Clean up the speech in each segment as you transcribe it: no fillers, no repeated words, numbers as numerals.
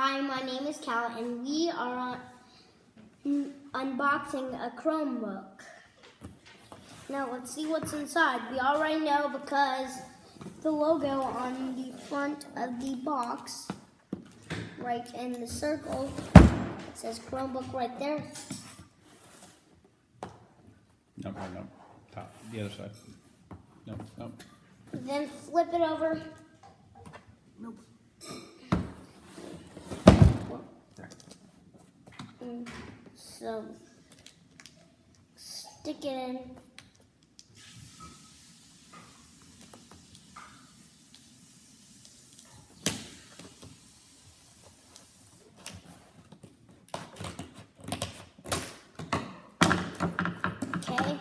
Hi, my name is Cal, and we are unboxing a Chromebook. Now let's see what's inside. We already know because the logo on the front of the box, right in the circle, it says Chromebook right there. Nope. Top, the other side. Nope. Then flip it over. Nope. So stick it in. Okay.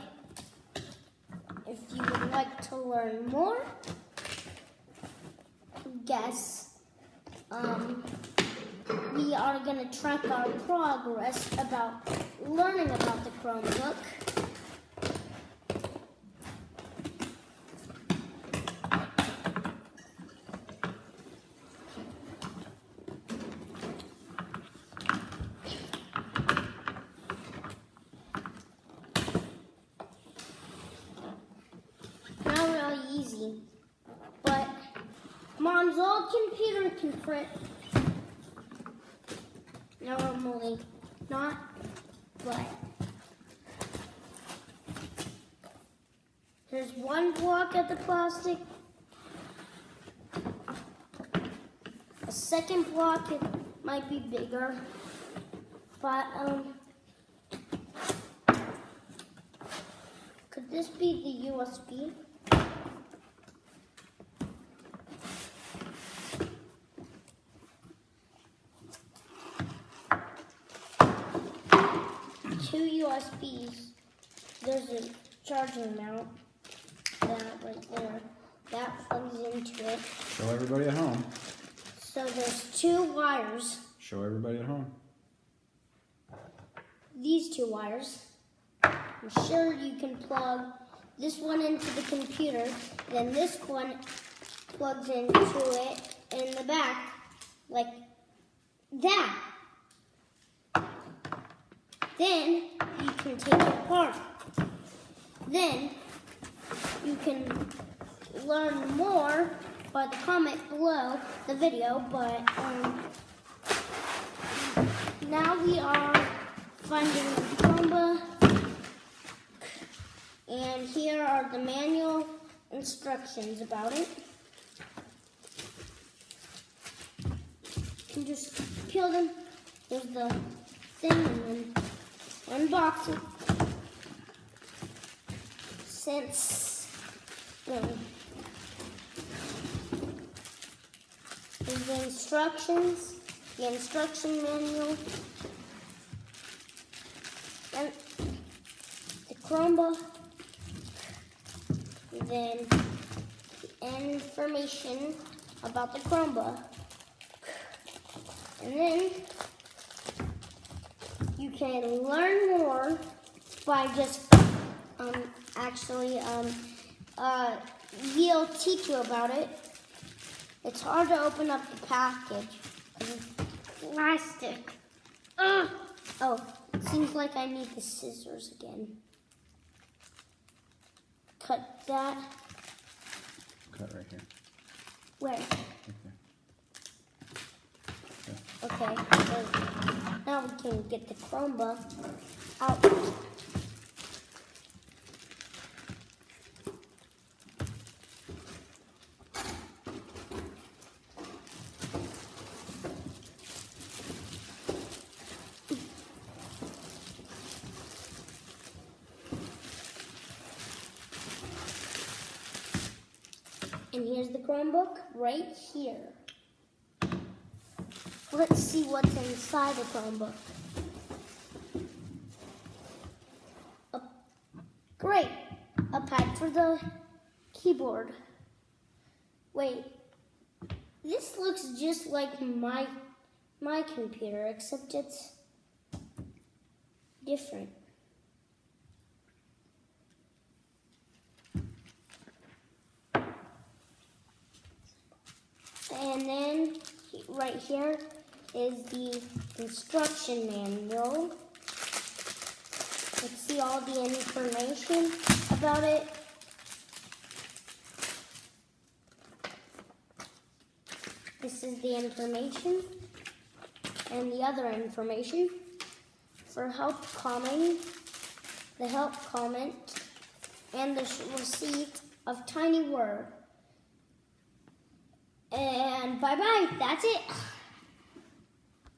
If you would like to learn more, we are going to track our progress about learning about the Chromebook. Not really easy, but Mom's old computer can print. Normally not, but there's one block of the plastic. A second block, it might be bigger, but could this be the USB? Two USBs. There's a charging mount, that right there. That plugs into it. Show everybody at home. So there's two wires. Show everybody at home. These two wires. I'm sure you can plug this one into the computer, then this one plugs into it in the back, like that. Then you can take it apart. Then you can learn more by the comment below the video, but now we are finding the Chromebook, and here are the manual instructions about it. You can just peel them. There's the thing, and then unbox it. Since there's the instructions, the instruction manual, and the Chromebook, then the information about the Chromebook, and then you can learn more by just he'll teach you about it. It's hard to open up the package. Plastic. Oh, it seems like I need the scissors again. Cut that. Cut right here. Where? Okay. Okay, so now we can get the Chromebook out. And here's the Chromebook right here. Let's see what's inside the Chromebook. Great, a pad for the keyboard. Wait, this looks just like my computer, except it's different. And then right here, is the instruction manual. Let's see all the information about it. This is the information and the other information for help calming, the help comment, and the receipt of tiny word. And bye-bye, that's it.